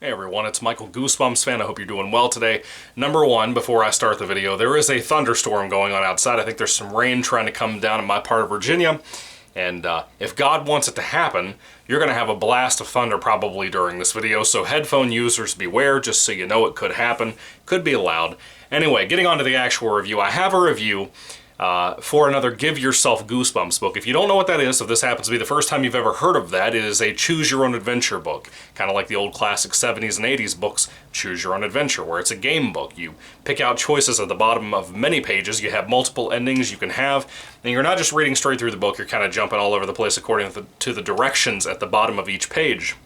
Hey everyone, it's Michael GoosebumpsFan. I hope you're doing well today. Number one, before I start the video, there is a thunderstorm going on outside. I think there's some rain trying to come down in my part of Virginia. And if God wants it to happen, you're going to have a blast of thunder probably during this video. So headphone users beware, just so you know it could happen. Could be loud. Anyway, getting on to the actual review. I have a review for another Give Yourself Goosebumps book. If you don't know what that is, if this happens to be the first time you've ever heard of that, it is a choose your own adventure book. Kind of like the old classic 70s and 80s books, Choose Your Own Adventure, where it's a game book. You pick out choices at the bottom of many pages, you have multiple endings you can have, and you're not just reading straight through the book, you're kind of jumping all over the place according to the directions at the bottom of each page.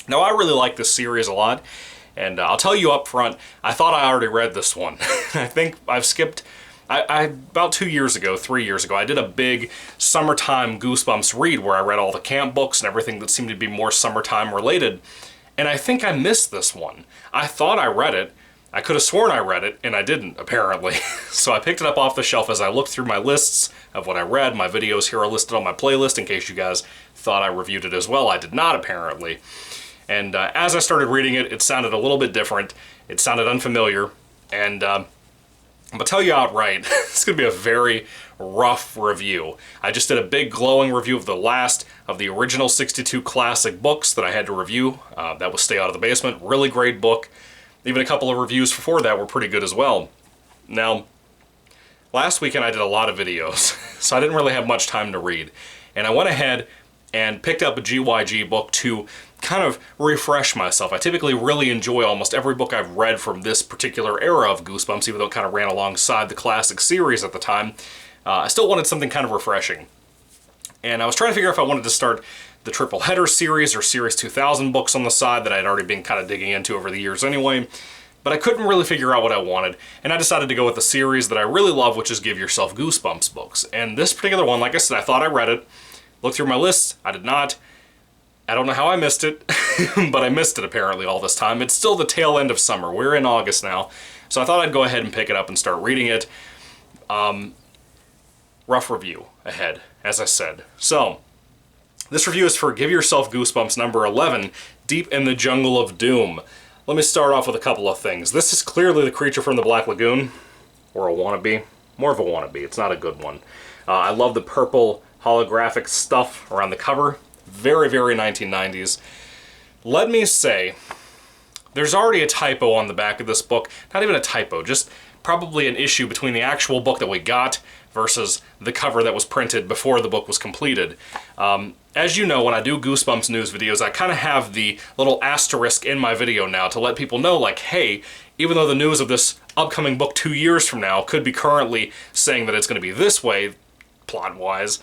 Now, I really like this series a lot, and I'll tell you up front, I thought I already read this one. I think I've skipped... about 3 years ago, I did a big summertime Goosebumps read where I read all the camp books and everything that seemed to be more summertime related, and I think I missed this one. I thought I read it, I could have sworn I read it, and I didn't, apparently. So I picked it up off the shelf as I looked through my lists of what I read. My videos here are listed on my playlist in case you guys thought I reviewed it as well. I did not, apparently. And as I started reading it, it sounded a little bit different. It sounded unfamiliar, and I'm gonna tell you outright, it's gonna be a very rough review. I just did a big glowing review of the last of the original 62 classic books that I had to review. That was Stay Out of the Basement, really great book. Even a couple of reviews before that were pretty good as well. Now, last weekend I did a lot of videos, so I didn't really have much time to read. And I went ahead and picked up a GYG book to kind of refresh myself. I typically really enjoy almost every book I've read from this particular era of Goosebumps, even though it kind of ran alongside the classic series at the time. I still wanted something kind of refreshing. And I was trying to figure out if I wanted to start the Triple Header series or Series 2000 books on the side that I'd already been kind of digging into over the years anyway. But I couldn't really figure out what I wanted, and I decided to go with the series that I really love, which is Give Yourself Goosebumps books. And this particular one, like I said, I thought I read it. Looked through my list, I did not. I don't know how I missed it, but I missed it apparently all this time. It's still the tail end of summer. We're in August now, so I thought I'd go ahead and pick it up and start reading it. Rough review ahead, as I said. So, this review is for Give Yourself Goosebumps number 11, Deep in the Jungle of Doom. Let me start off with a couple of things. This is clearly the creature from the Black Lagoon, or a wannabe. More of a wannabe, it's not a good one. I love the purple holographic stuff around the cover. Very, very 1990s. Let me say, there's already a typo on the back of this book. Not even a typo, just probably an issue between the actual book that we got versus the cover that was printed before the book was completed. As you know, when I do Goosebumps news videos, I kind of have the little asterisk in my video now to let people know, like, hey, even though the news of this upcoming book 2 years from now could be currently saying that it's going to be this way, plot-wise,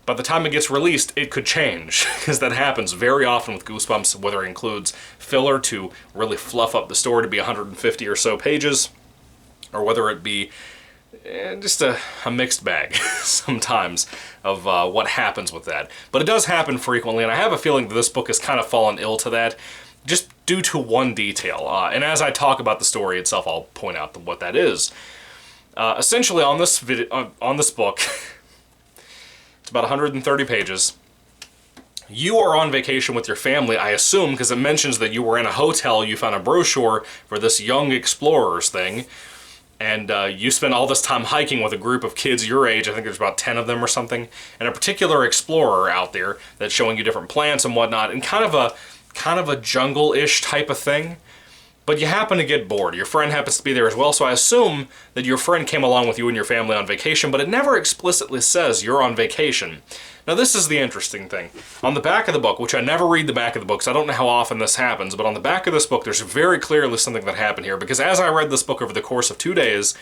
by the time it gets released, it could change, because that happens very often with Goosebumps, whether it includes filler to really fluff up the story to be 150 or so pages, or whether it be just a mixed bag sometimes of what happens with that. But it does happen frequently, and I have a feeling that this book has kind of fallen ill to that, just due to one detail. And as I talk about the story itself, I'll point out what that is. Essentially, on this book, it's about 130 pages. You are on vacation with your family, I assume, because it mentions that you were in a hotel, you found a brochure for this Young Explorers thing, and you spent all this time hiking with a group of kids your age. I think there's about 10 of them or something, and a particular explorer out there that's showing you different plants and whatnot, and kind of a jungle-ish type of thing. But you happen to get bored. Your friend happens to be there as well, so I assume that your friend came along with you and your family on vacation, but it never explicitly says you're on vacation. Now, this is the interesting thing. On the back of the book, which I never read the back of the books, I don't know how often this happens, but on the back of this book, there's very clearly something that happened here, because as I read this book over the course of 2 days,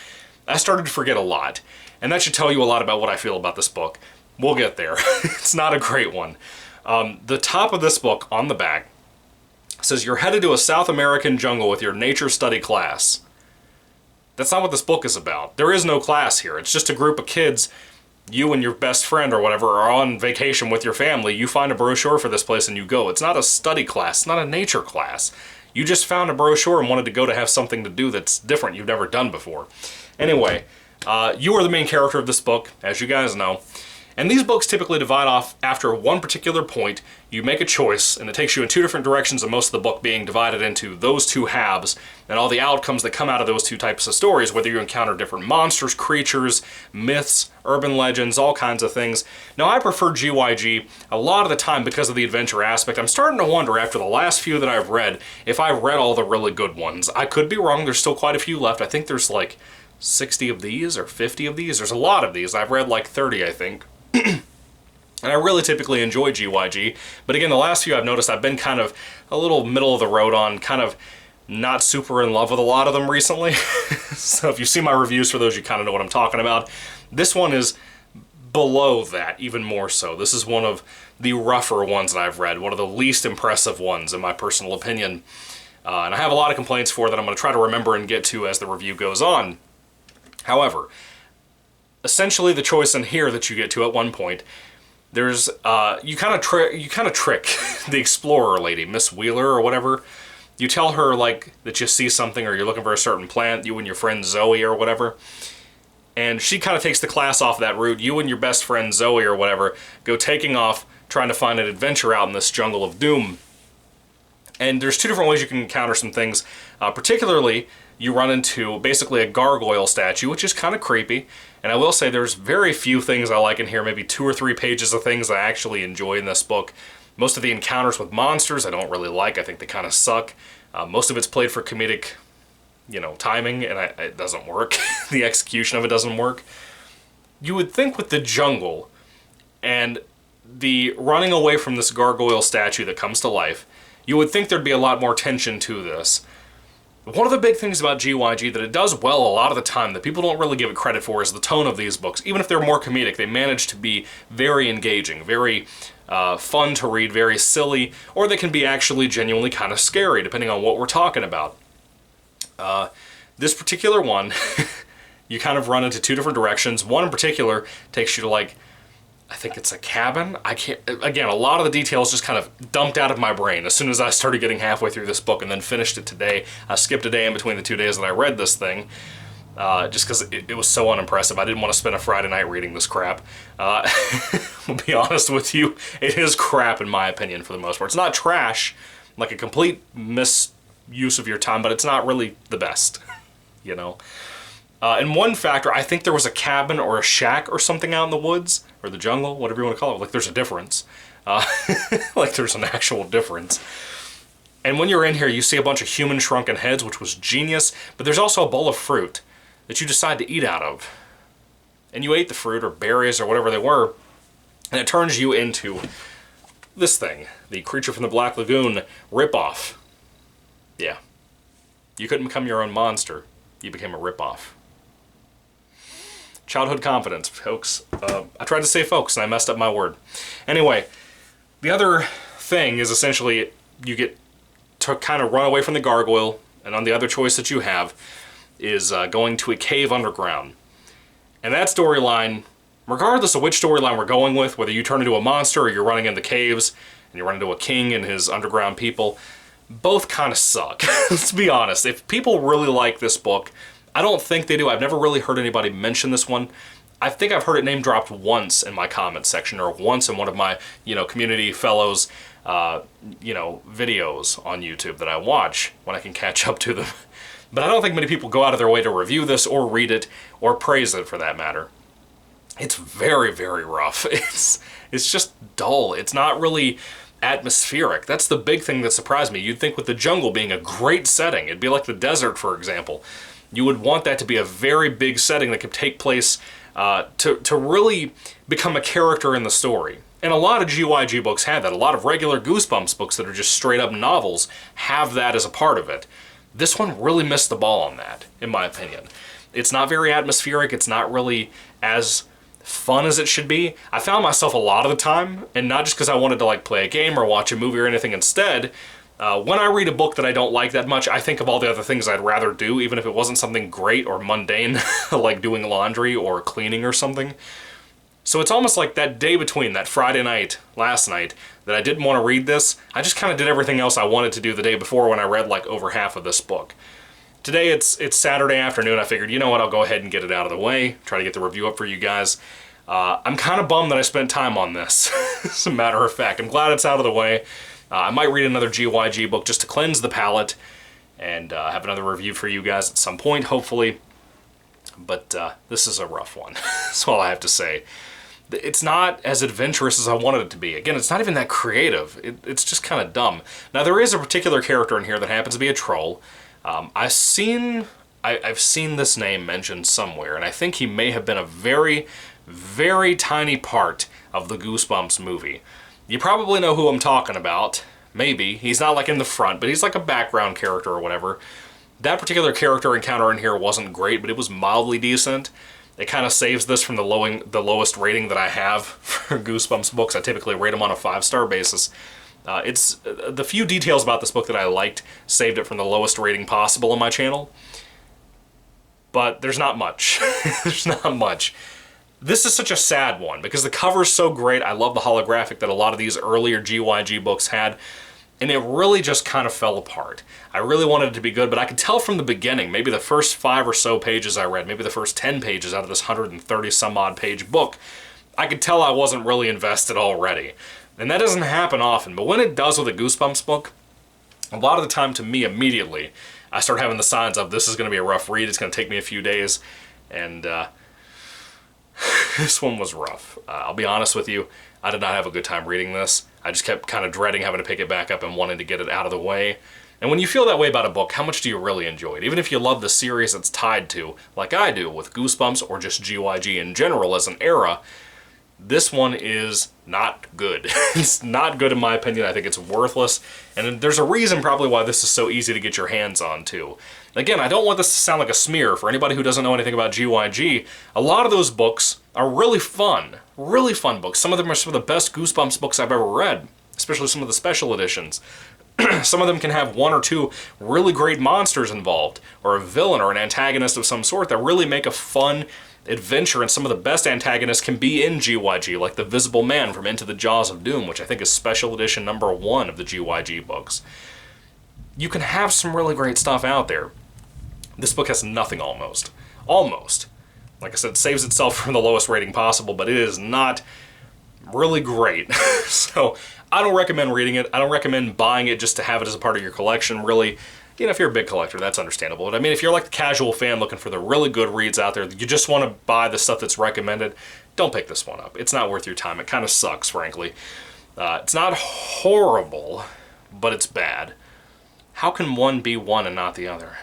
I started to forget a lot. And that should tell you a lot about what I feel about this book. We'll get there. It's not a great one. The top of this book, on the back, says you're headed to a South American jungle with your nature study class. That's not what this book is about. There is no class here. It's just a group of kids. You and your best friend or whatever are on vacation with your family. You find a brochure for this place and you go. It's not a study class. It's not a nature class. You just found a brochure and wanted to go to have something to do that's different you've never done before. Anyway, you are the main character of this book, as you guys know. And these books typically divide off after one particular point. You make a choice, and it takes you in two different directions, and most of the book being divided into those two halves, and all the outcomes that come out of those two types of stories, whether you encounter different monsters, creatures, myths, urban legends, all kinds of things. Now, I prefer GYG a lot of the time because of the adventure aspect. I'm starting to wonder, after the last few that I've read, if I've read all the really good ones. I could be wrong, there's still quite a few left. I think there's like 60 of these, or 50 of these. There's a lot of these. I've read like 30, I think. And I really typically enjoy GYG, but again, the last few I've noticed I've been kind of a little middle of the road on, kind of not super in love with a lot of them recently. So if you see my reviews for those, you kind of know what I'm talking about. This one is below that, even more so. This is one of the rougher ones that I've read, one of the least impressive ones in my personal opinion. And I have a lot of complaints for that I'm going to try to remember and get to as the review goes on. However, essentially the choice in here that you get to at one point, there's you kind of trick the explorer lady, Miss Wheeler or whatever. You tell her like that you see something or you're looking for a certain plant, you and your friend Zoe or whatever, and she kind of takes the class off that route. You and your best friend Zoe or whatever go taking off trying to find an adventure out in this jungle of doom. And there's two different ways you can encounter some things. Particularly, you run into basically a gargoyle statue, which is kind of creepy. And I will say there's very few things I like in here, maybe 2 or 3 pages of things I actually enjoy in this book. Most of the encounters with monsters I don't really like. I think they kind of suck. Most of it's played for comedic, timing, and it doesn't work. The execution of it doesn't work. You would think with the jungle and the running away from this gargoyle statue that comes to life, you would think there'd be a lot more tension to this. One of the big things about GYG that it does well a lot of the time that people don't really give it credit for is the tone of these books. Even if they're more comedic, they manage to be very engaging, very fun to read, very silly, or they can be actually genuinely kind of scary, depending on what we're talking about. This particular one, you kind of run into 2 different directions. One in particular takes you to, like, I think it's a cabin. Again, a lot of the details just kind of dumped out of my brain as soon as I started getting halfway through this book and then finished it today. I skipped a day in between the 2 days that I read this thing, just because it was so unimpressive. I didn't want to spend a Friday night reading this crap. I'll be honest with you, it is crap in my opinion for the most part. It's not trash, like a complete misuse of your time, but it's not really the best, And one factor, I think there was a cabin or a shack or something out in the woods, or the jungle, whatever you want to call it. Like, there's a difference. Like, there's an actual difference. And when you're in here, you see a bunch of human shrunken heads, which was genius, but there's also a bowl of fruit that you decide to eat out of. And you ate the fruit, or berries, or whatever they were, and it turns you into this thing, the Creature from the Black Lagoon ripoff. Yeah. You couldn't become your own monster. You became a ripoff. Childhood confidence, folks. I tried to say folks, and I messed up my word. Anyway, the other thing is essentially you get to kind of run away from the gargoyle, and on the other choice that you have is going to a cave underground. And that storyline, regardless of which storyline we're going with, whether you turn into a monster or you're running into caves and you run into a king and his underground people, both kind of suck. Let's be honest. If people really like this book, I don't think they do. I've never really heard anybody mention this one. I think I've heard it name dropped once in my comment section or once in one of my, community fellows, videos on YouTube that I watch when I can catch up to them. But I don't think many people go out of their way to review this or read it or praise it for that matter. It's very, very rough. It's just dull. It's not really atmospheric. That's the big thing that surprised me. You'd think with the jungle being a great setting, it'd be like the desert, for example. You would want that to be a very big setting that could take place to really become a character in the story. And a lot of GYG books have that. A lot of regular Goosebumps books that are just straight up novels have that as a part of it. This one really missed the ball on that, in my opinion. It's not very atmospheric. It's not really as fun as it should be. I found myself a lot of the time, and not just because I wanted to play a game or watch a movie or anything instead, when I read a book that I don't like that much, I think of all the other things I'd rather do, even if it wasn't something great or mundane, like doing laundry or cleaning or something. So it's almost like that day between, that Friday night, last night, that I didn't want to read this, I just kind of did everything else I wanted to do the day before when I read over half of this book. Today it's Saturday afternoon. I figured, you know what, I'll go ahead and get it out of the way, try to get the review up for you guys. I'm kind of bummed that I spent time on this, as a matter of fact. I'm glad it's out of the way. I might read another GYG book just to cleanse the palate, and have another review for you guys at some point, hopefully. But this is a rough one. That's all I have to say. It's not as adventurous as I wanted it to be. Again, it's not even that creative. It's just kind of dumb. Now, there is a particular character in here that happens to be a troll. I've seen this name mentioned somewhere, and I think he may have been a very, very tiny part of the Goosebumps movie. You probably know who I'm talking about. Maybe. He's not like in the front, but he's like a background character or whatever. That particular character encounter in here wasn't great, but it was mildly decent. It kind of saves this from the lowest rating that I have for Goosebumps books. I typically rate them on a 5-star basis. It's the few details about this book that I liked saved it from the lowest rating possible on my channel. But there's not much. There's not much. This is such a sad one because the cover's so great. I love the holographic that a lot of these earlier GYG books had. And it really just kind of fell apart. I really wanted it to be good, but I could tell from the beginning, maybe the first 5 or so pages I read, maybe the first 10 pages out of this 130 some odd page book, I could tell I wasn't really invested already. And that doesn't happen often, but when it does with a Goosebumps book, a lot of the time to me immediately, I start having the signs of this is going to be a rough read, it's going to take me a few days, and this one was rough. I'll be honest with you, I did not have a good time reading this. I just kept kind of dreading having to pick it back up and wanting to get it out of the way. And when you feel that way about a book, how much do you really enjoy it? Even if you love the series it's tied to, like I do with Goosebumps or just GYG in general as an era, this one is not good. It's not good in my opinion. I think it's worthless. And there's a reason probably why this is so easy to get your hands on too. Again, I don't want this to sound like a smear for anybody who doesn't know anything about GYG. A lot of those books are really fun books. Some of them are some of the best Goosebumps books I've ever read, especially some of the special editions. Some of them can have 1 or 2 really great monsters involved, or a villain or an antagonist of some sort that really make a fun adventure, and some of the best antagonists can be in GYG, like the Visible Man from Into the Jaws of Doom, which I think is special edition number 1 of the GYG books. You can have some really great stuff out there. This book has nothing almost. Almost. Like I said, saves itself from the lowest rating possible, but it is not really great. So I don't recommend reading it. I don't recommend buying it just to have it as a part of your collection, really. You know, if you're a big collector, that's understandable. But I mean, if you're like the casual fan looking for the really good reads out there, you just want to buy the stuff that's recommended, don't pick this one up. It's not worth your time. It kind of sucks, frankly. It's not horrible, but it's bad. How can one be one and not the other?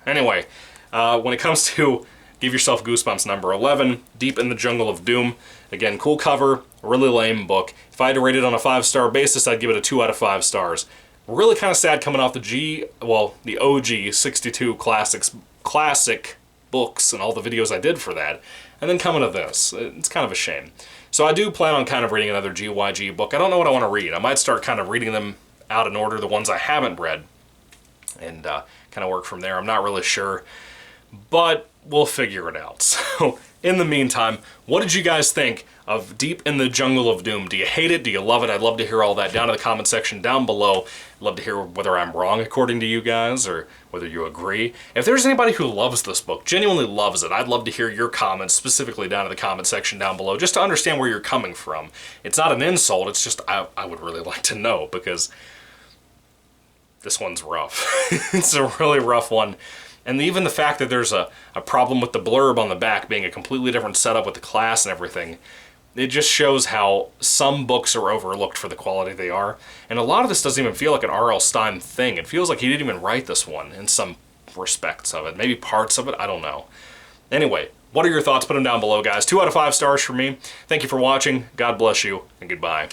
Anyway, when it comes to give yourself Goosebumps number 11, Deep in the Jungle of Doom. Again, cool cover, really lame book. If I had to rate it on a 5-star basis, I'd give it a 2 out of 5 stars. Really kind of sad coming off the OG 62 classic books and all the videos I did for that, and then coming to this. It's kind of a shame. So I do plan on kind of reading another GYG book. I don't know what I want to read. I might start kind of reading them out in order, the ones I haven't read, and kind of work from there. I'm not really sure, but we'll figure it out. So in the meantime, what did you guys think of Deep in the Jungle of Doom? Do you hate it? Do you love it? I'd love to hear all that down in the comment section down below. I'd love to hear whether I'm wrong according to you guys or whether you agree. If there's anybody who loves this book, genuinely loves it, I'd love to hear your comments specifically down in the comment section down below just to understand where you're coming from. It's not an insult, it's just I would really like to know because this one's rough. It's a really rough one. And even the fact that there's a problem with the blurb on the back being a completely different setup with the class and everything, it just shows how some books are overlooked for the quality they are. And a lot of this doesn't even feel like an R.L. Stine thing. It feels like he didn't even write this one in some respects of it. Maybe parts of it, I don't know. Anyway, what are your thoughts? Put them down below, guys. 2 out of 5 stars for me. Thank you for watching. God bless you, and goodbye.